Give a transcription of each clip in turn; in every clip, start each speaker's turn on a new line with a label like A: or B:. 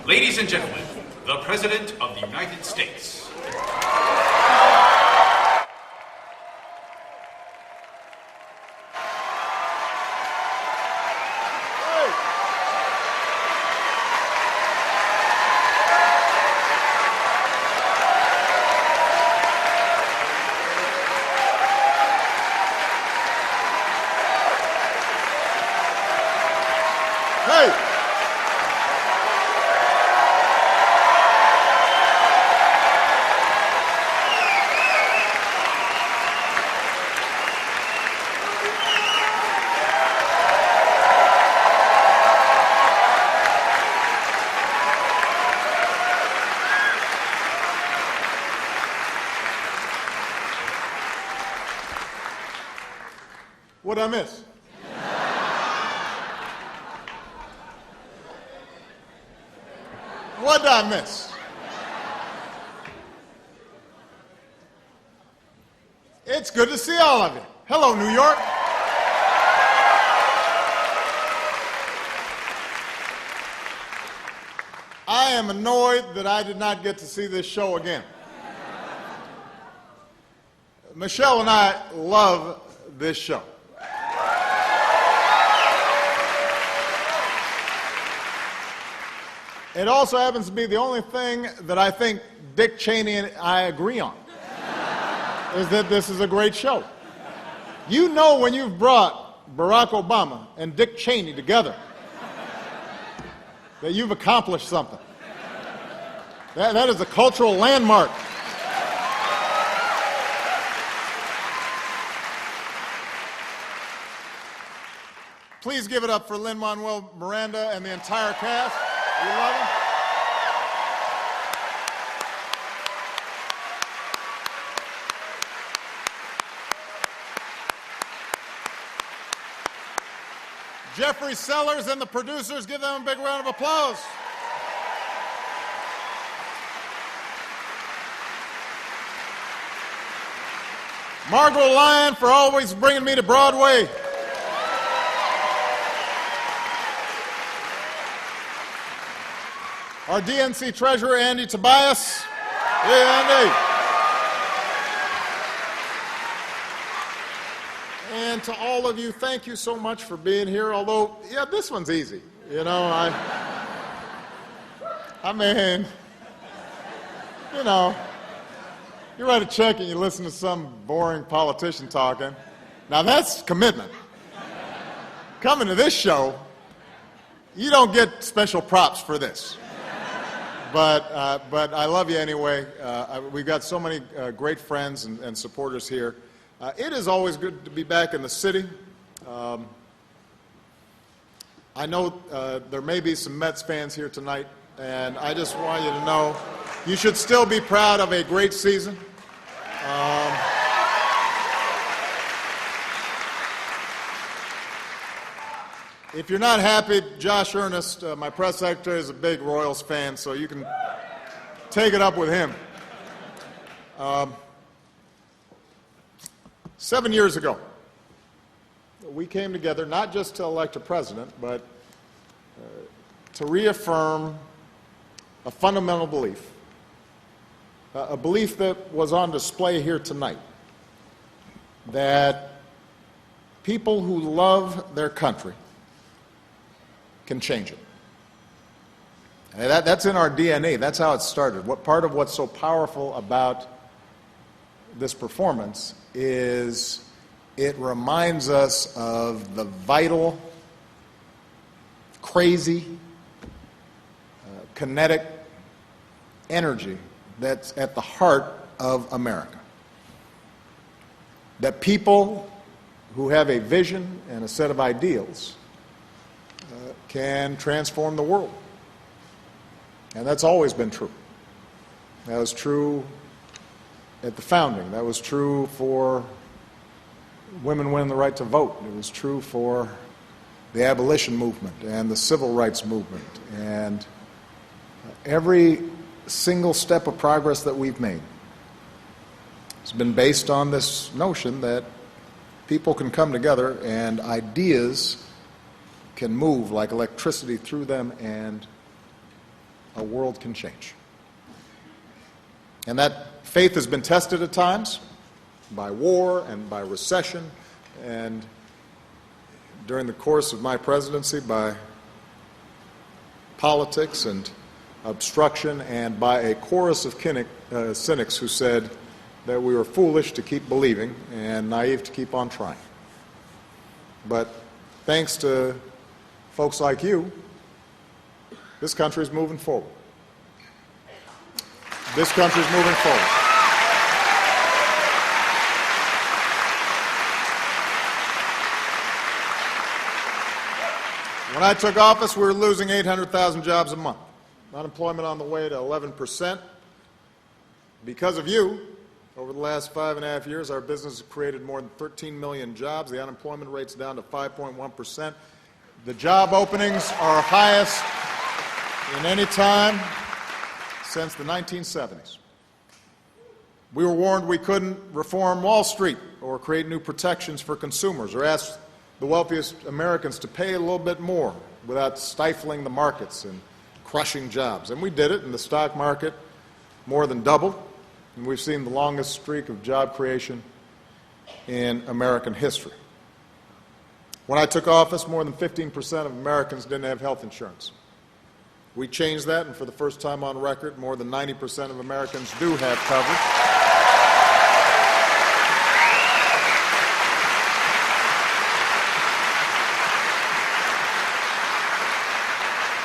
A: Ladies and gentlemen, the President of the United States.
B: What'd I miss? What'd I miss? It's good to see all of you. Hello, New York. I am annoyed that I did not get to see this show again. Michelle and I love this show. It also happens to be the only thing that I think Dick Cheney and I agree on, is that this is a great show. You know when you've brought Barack Obama and Dick Cheney together, that you've accomplished something. That is a cultural landmark. Please give it up for Lin-Manuel Miranda and the entire cast. We love him. Jeffrey Sellers and the producers, give them a big round of applause. Margot Lyon for always bringing me to Broadway. Our DNC treasurer, Andy Tobias. Hey, Andy. And to all of you, thank you so much for being here. Although, yeah, this one's easy. You know, I mean, you know, you write a check and you listen to some boring politician talking. Now that's commitment. Coming to this show, you don't get special props for this. But I love you anyway. We've got so many great friends and supporters here. It is always good to be back in the city. I know there may be some Mets fans here tonight, and I just want you to know you should still be proud of a great season. If you're not happy, Josh Earnest, my press secretary, is a big Royals fan, so you can take it up with him. 7 years ago, we came together not just to elect a president, but to reaffirm a fundamental belief, a belief that was on display here tonight, that people who love their country can change it. And that's in our DNA. That's how it started. Part of what's so powerful about this performance is it reminds us of the vital, crazy, kinetic energy that's at the heart of America. That people who have a vision and a set of ideals can transform the world. And that's always been true. That was true at the founding. That was true for women winning the right to vote. It was true for the abolition movement and the civil rights movement. And every single step of progress that we've made has been based on this notion that people can come together and ideas can move like electricity through them and a world can change. And that faith has been tested at times by war and by recession, and during the course of my presidency by politics and obstruction, and by a chorus of cynics who said that we were foolish to keep believing and naive to keep on trying. But thanks to folks like you, this country is moving forward. This country is moving forward. When I took office, we were losing 800,000 jobs a month. Unemployment on the way to 11%. Because of you, over the last 5.5 years, our business has created more than 13 million jobs. The unemployment rate's down to 5.1%. The job openings are highest in any time since the 1970s. We were warned we couldn't reform Wall Street or create new protections for consumers or ask the wealthiest Americans to pay a little bit more without stifling the markets and crushing jobs. And we did it, and the stock market more than doubled, and we've seen the longest streak of job creation in American history. When I took office, more than 15% of Americans didn't have health insurance. We changed that, and for the first time on record, more than 90% of Americans do have coverage.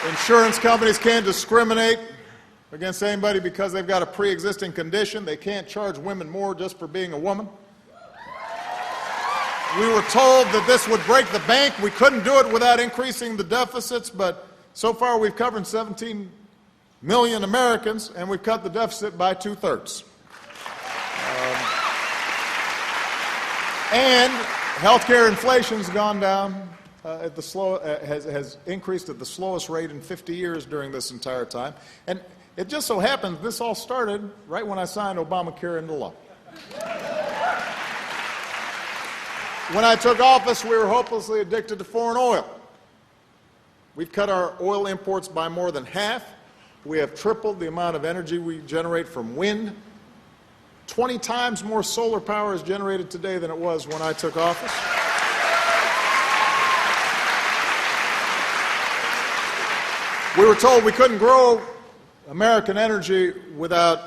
B: Insurance companies can't discriminate against anybody because they've got a pre-existing condition. They can't charge women more just for being a woman. We were told that this would break the bank. We couldn't do it without increasing the deficits, but so far we've covered 17 million Americans, and we've cut the deficit by 2/3. And healthcare inflation's gone down has increased at the slowest rate in 50 years during this entire time. And it just so happens this all started right when I signed Obamacare into law. When I took office, we were hopelessly addicted to foreign oil. We've cut our oil imports by more than half. We have tripled the amount of energy we generate from wind. 20 times more solar power is generated today than it was when I took office. We were told we couldn't grow American energy without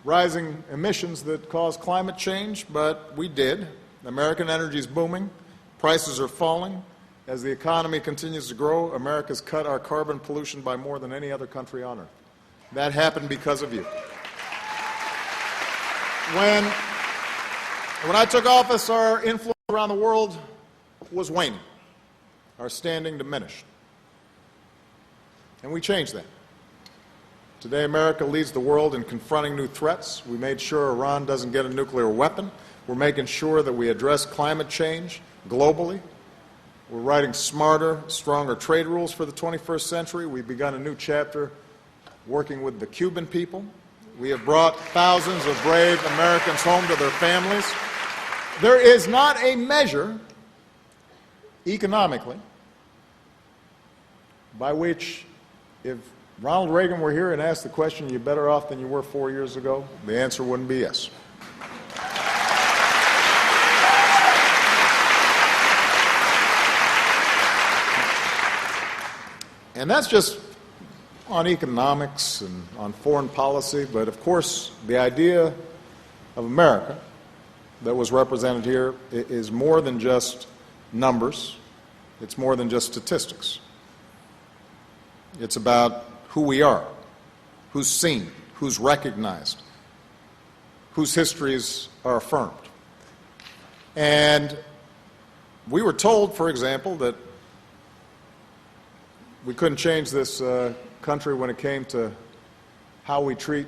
B: rising emissions that cause climate change, but we did. American energy is booming. Prices are falling. As the economy continues to grow, America's cut our carbon pollution by more than any other country on earth. That happened because of you. When I took office, our influence around the world was waning. Our standing diminished. And we changed that. Today, America leads the world in confronting new threats. We made sure Iran doesn't get a nuclear weapon. We're making sure that we address climate change globally. We're writing smarter, stronger trade rules for the 21st century. We've begun a new chapter working with the Cuban people. We have brought thousands of brave Americans home to their families. There is not a measure economically by which, if Ronald Reagan were here and asked the question, "Are you better off than you were 4 years ago?" the answer wouldn't be yes. And that's just on economics and on foreign policy, but of course the idea of America that was represented here is more than just numbers. It's more than just statistics. It's about who we are, who's seen, who's recognized, whose histories are affirmed. And we were told, for example, that we couldn't change this country when it came to how we treat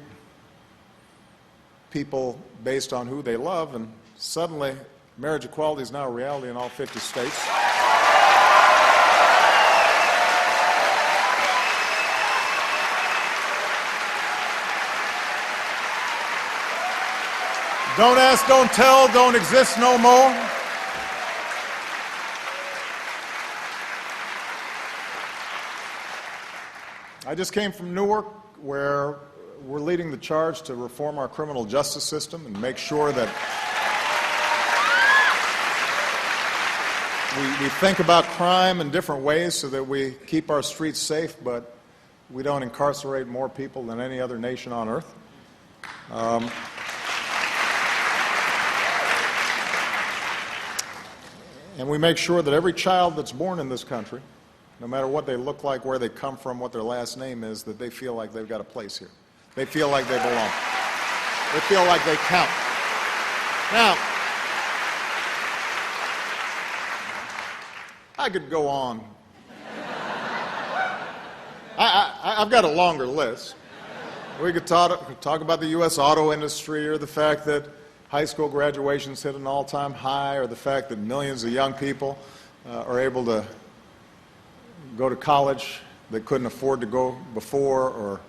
B: people based on who they love, and suddenly marriage equality is now a reality in all 50 states. Don't ask, don't tell, don't exist no more. I just came from Newark, where we're leading the charge to reform our criminal justice system and make sure that we think about crime in different ways so that we keep our streets safe, but we don't incarcerate more people than any other nation on earth. And we make sure that every child that's born in this country, no matter what they look like, where they come from, what their last name is, that they feel like they've got a place here. They feel like they belong. They feel like they count. Now, I could go on. I've got a longer list. We could talk about the U.S. auto industry, or the fact that high school graduations hit an all-time high, or the fact that millions of young people are able to go to college they couldn't afford to go before, or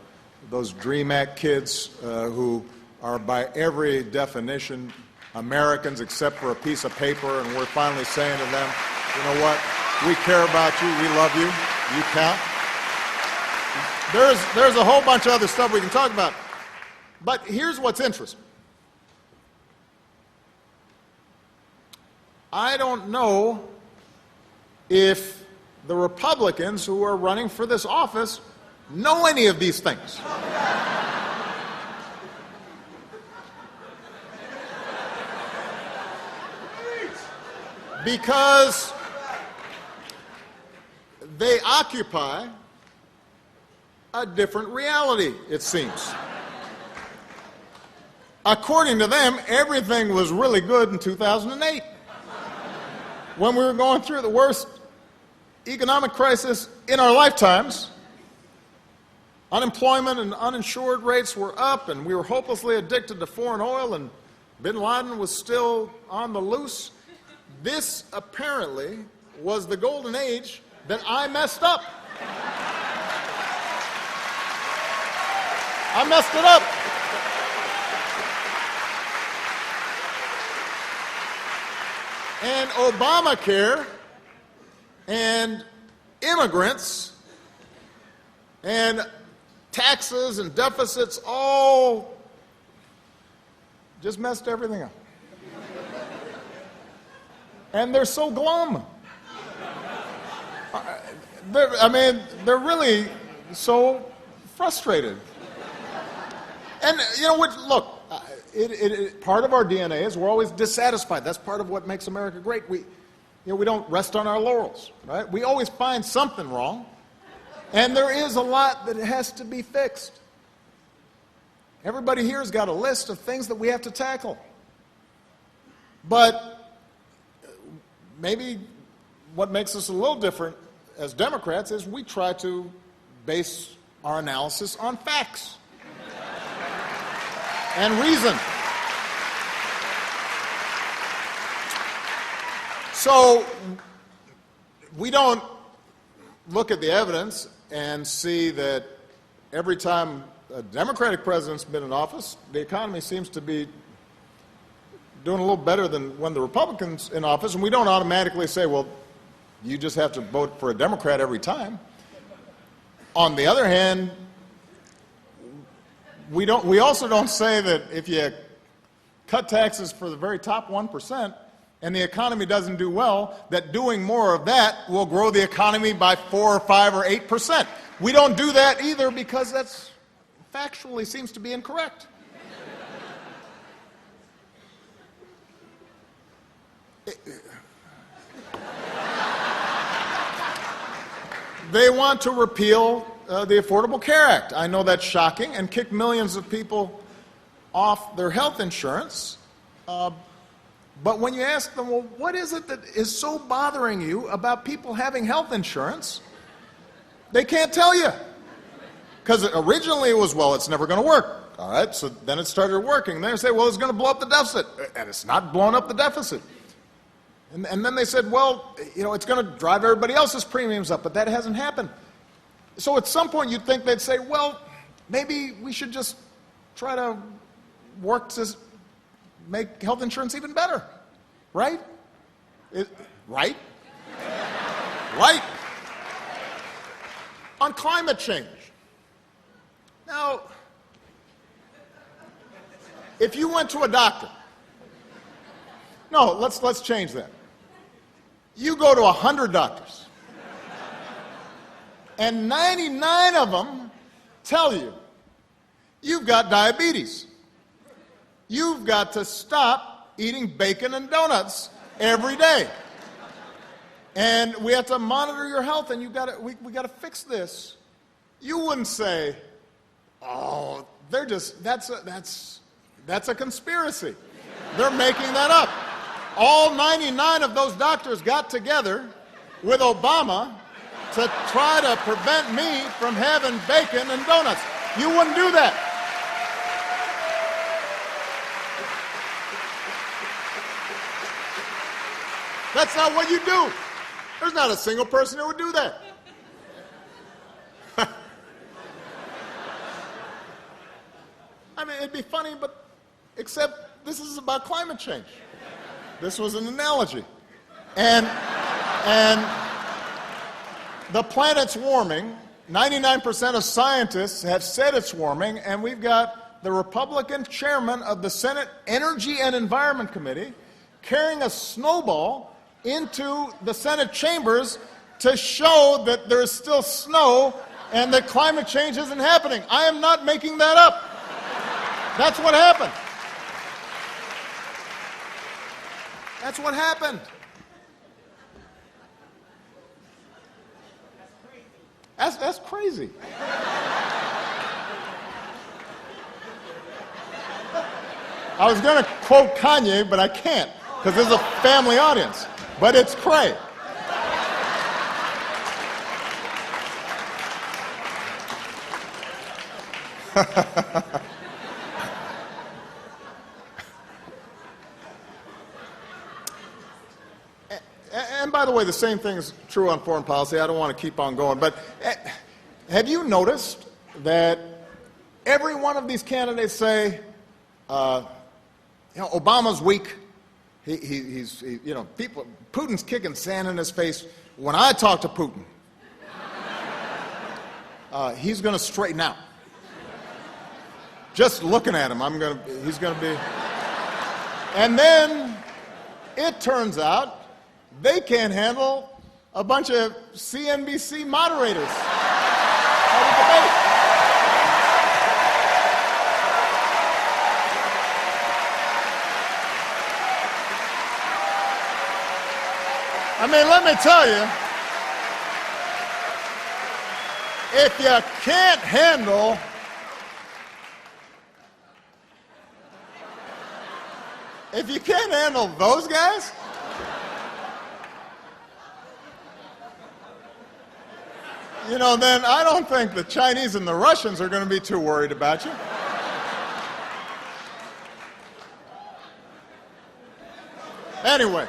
B: those DREAM Act kids who are by every definition Americans except for a piece of paper, and we're finally saying to them, you know what, we care about you, we love you, you count. There's a whole bunch of other stuff we can talk about. But here's what's interesting. I don't know if the Republicans who are running for this office know any of these things. Because they occupy a different reality, it seems. According to them, everything was really good in 2008, when we were going through the worst economic crisis in our lifetimes. Unemployment and uninsured rates were up, and we were hopelessly addicted to foreign oil, and bin Laden was still on the loose. This apparently was the golden age that I messed up. I messed it up. And Obamacare and immigrants and taxes and deficits all just messed everything up. And they're so glum. They're really so frustrated. And, look, part of our DNA is we're always dissatisfied. That's part of what makes America great. We don't rest on our laurels, right? We always find something wrong. And there is a lot that has to be fixed. Everybody here has got a list of things that we have to tackle. But maybe what makes us a little different as Democrats is we try to base our analysis on facts and reason. So we don't look at the evidence and see that every time a Democratic president's been in office, the economy seems to be doing a little better than when the Republicans in office, and we don't automatically say, well, you just have to vote for a Democrat every time. On the other hand, we also don't say that if you cut taxes for the very top 1% and the economy doesn't do well, that doing more of that will grow the economy by 4 or 5 or 8%. We don't do that either because that's factually seems to be incorrect. They want to repeal the Affordable Care Act. I know that's shocking, and kick millions of people off their health insurance. But when you ask them, well, what is it that is so bothering you about people having health insurance? They can't tell you. Because originally it was, well, it's never going to work. All right, so then it started working. Then they say, well, it's going to blow up the deficit. And it's not blowing up the deficit. And then they said, well, it's going to drive everybody else's premiums up, but that hasn't happened. So at some point you'd think they'd say, well, maybe we should just try to work to make health insurance even better. Right? Right? Right. On climate change. Now, if you went to a doctor, no, let's change that. You go to 100 doctors, and 99 of them tell you you've got diabetes. You've got to stop eating bacon and donuts every day. And we have to monitor your health, and we got to fix this. You wouldn't say, "Oh, that's a conspiracy. They're making that up." All 99 of those doctors got together with Obama to try to prevent me from having bacon and donuts. You wouldn't do that. That's not what you do. There's not a single person who would do that. I mean, it'd be funny, but except this is about climate change. This was an analogy. And the planet's warming. 99% of scientists have said it's warming, and we've got the Republican chairman of the Senate Energy and Environment Committee carrying a snowball into the Senate chambers to show that there is still snow and that climate change isn't happening. I am not making that up. That's what happened. That's what happened. That's crazy. I was going to quote Kanye, but I can't because this is a family audience. But it's cray. And by the way, the same thing is true on foreign policy. I don't want to keep on going, but have you noticed that every one of these candidates say, Obama's weak. He's Putin's kicking sand in his face. When I talk to Putin, he's going to straighten out. Just looking at him, he's going to be. And then it turns out they can't handle a bunch of CNBC moderators at a debate. I mean, let me tell you, if you can't handle those guys, then I don't think the Chinese and the Russians are going to be too worried about you. Anyway,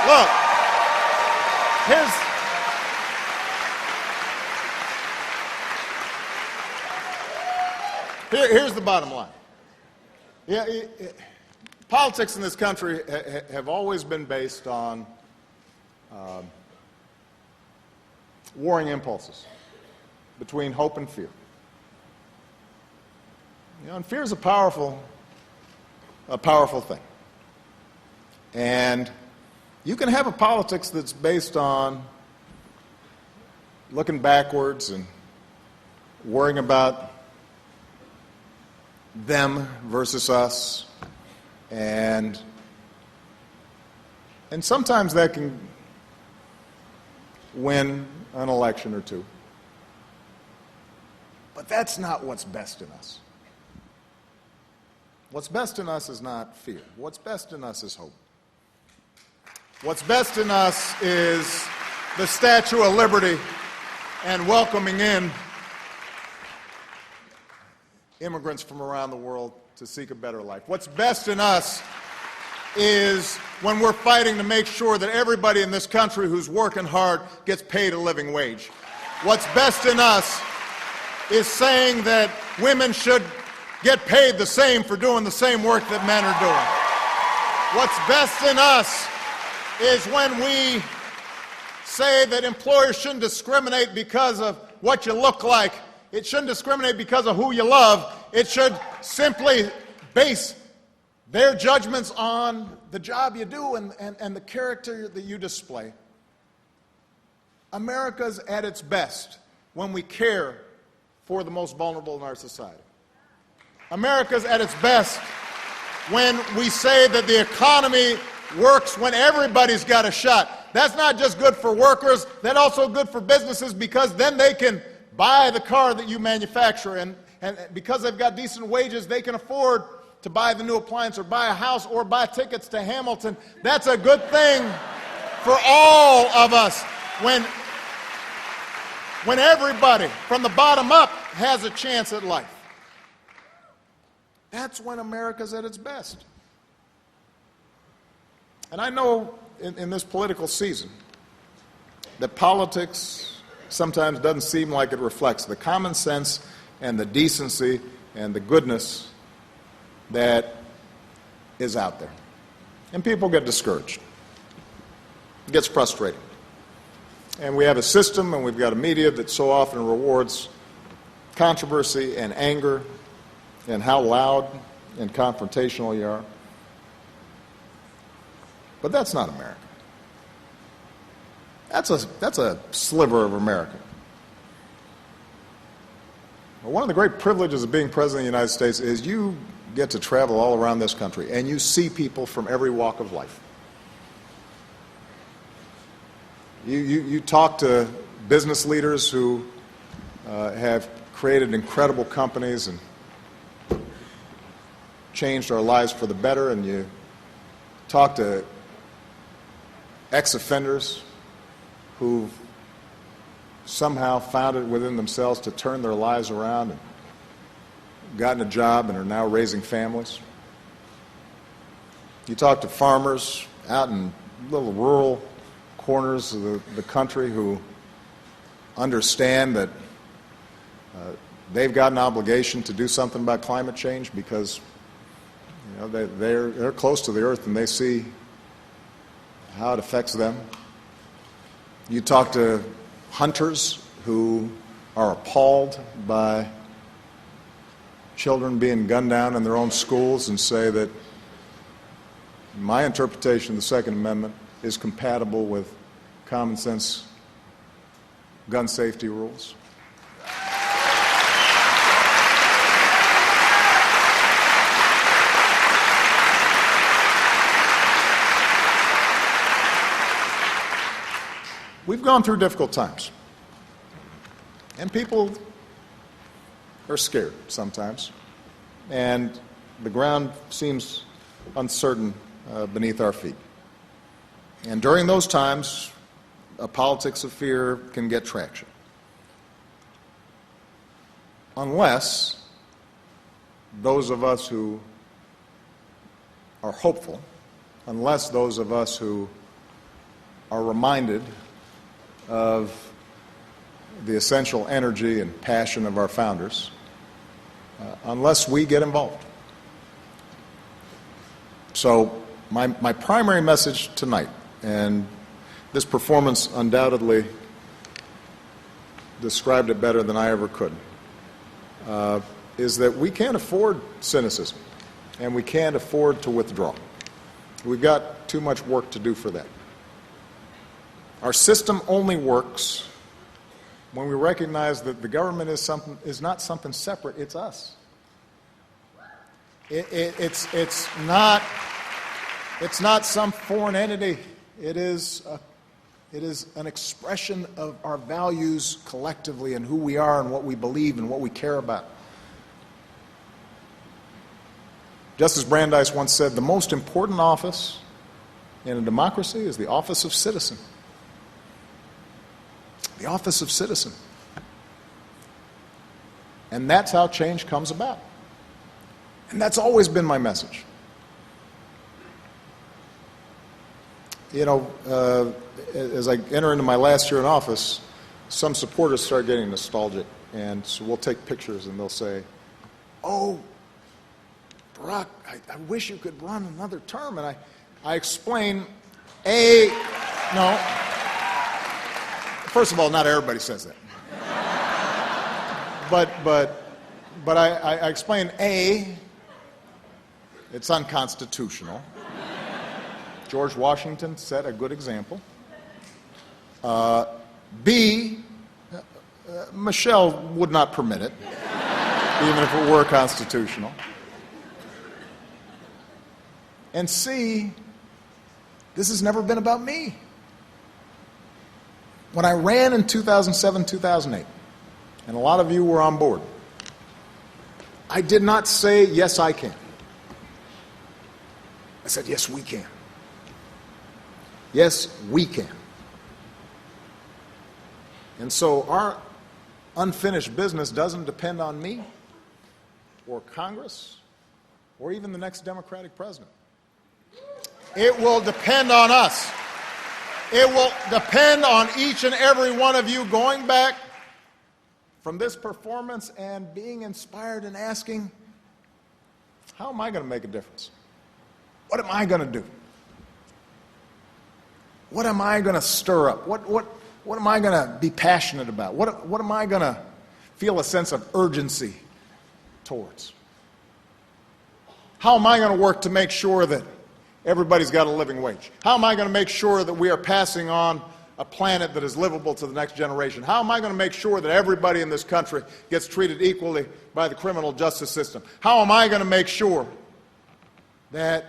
B: look, here's the bottom line. Politics in this country have always been based on warring impulses between hope and fear. And fear is a powerful thing. And you can have a politics that's based on looking backwards and worrying about them versus us, and sometimes that can win an election or two. But that's not what's best in us. What's best in us is not fear. What's best in us is hope. What's best in us is the Statue of Liberty and welcoming in immigrants from around the world to seek a better life. What's best in us is when we're fighting to make sure that everybody in this country who's working hard gets paid a living wage. What's best in us is saying that women should get paid the same for doing the same work that men are doing. What's best in us is when we say that employers shouldn't discriminate because of what you look like. It shouldn't discriminate because of who you love. It should simply base their judgments on the job you do and the character that you display. America's at its best when we care for the most vulnerable in our society. America's at its best when we say that the economy works when everybody's got a shot. That's not just good for workers, that's also good for businesses, because then they can buy the car that you manufacture, and because they've got decent wages, they can afford to buy the new appliance or buy a house or buy tickets to Hamilton. That's a good thing for all of us when everybody from the bottom up has a chance at life. That's when America's at its best. And I know in this political season that politics sometimes doesn't seem like it reflects the common sense and the decency and the goodness that is out there. And people get discouraged. It gets frustrating. And we have a system and we've got a media that so often rewards controversy and anger and how loud and confrontational you are. But that's not America. That's a sliver of America. Well, one of the great privileges of being President of the United States is you get to travel all around this country and you see people from every walk of life. You talk to business leaders who have created incredible companies and changed our lives for the better, and you talk to ex-offenders who've somehow found it within themselves to turn their lives around and gotten a job and are now raising families. You talk to farmers out in little rural corners of the country who understand that they've got an obligation to do something about climate change because they're close to the earth and they see how it affects them. You talk to hunters who are appalled by children being gunned down in their own schools and say that my interpretation of the Second Amendment is compatible with common sense gun safety rules. We've gone through difficult times, and people are scared sometimes, and the ground seems uncertain beneath our feet. And during those times, a politics of fear can get traction. Unless those of us who are hopeful, unless those of us who are reminded of the essential energy and passion of our founders, unless we get involved. So my primary message tonight, and this performance undoubtedly described it better than I ever could, is that we can't afford cynicism, and we can't afford to withdraw. We've got too much work to do for that. Our system only works when we recognize that the government is not something separate, it's us. It's not some foreign entity. It is an expression of our values collectively and who we are and what we believe and what we care about. Justice Brandeis once said, the most important office in a democracy is the office of citizen. The office of citizen. And that's how change comes about. And that's always been my message. As I enter into my last year in office, some supporters start getting nostalgic, and so we'll take pictures and they'll say, oh, Barack, I wish you could run another term. And I explain, no. First of all, not everybody says that. but I explained, A, it's unconstitutional. George Washington set a good example. B, Michelle would not permit it, even if it were constitutional. And C, this has never been about me. When I ran in 2007, 2008, and a lot of you were on board, I did not say, yes, I can. I said, yes, we can. Yes, we can. And so our unfinished business doesn't depend on me or Congress or even the next Democratic president. It will depend on us. It will depend on each and every one of you going back from this performance and being inspired and asking, how am I going to make a difference? What am I going to do? What am I going to stir up? What am I going to be passionate about? What am I going to feel a sense of urgency towards? How am I going to work to make sure that everybody's got a living wage? How am I going to make sure that we are passing on a planet that is livable to the next generation? How am I going to make sure that everybody in this country gets treated equally by the criminal justice system? How am I going to make sure that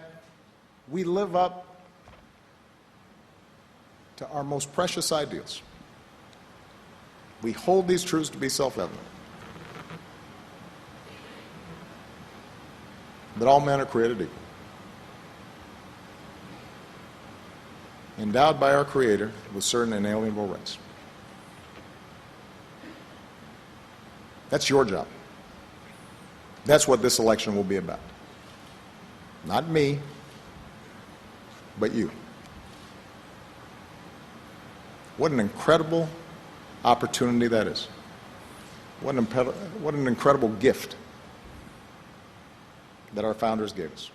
B: we live up to our most precious ideals? We hold these truths to be self-evident. That all men are created equal. Endowed by our Creator with certain inalienable rights. That's your job. That's what this election will be about. Not me, but you. What an incredible opportunity that is. What an incredible gift that our founders gave us.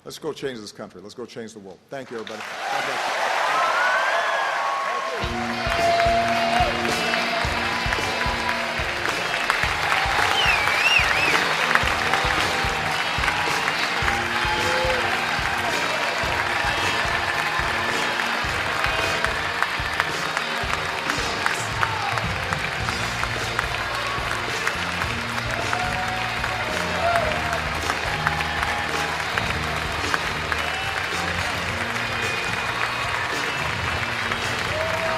B: Let's go change this country. Let's go change the world. Thank you, everybody. God bless you.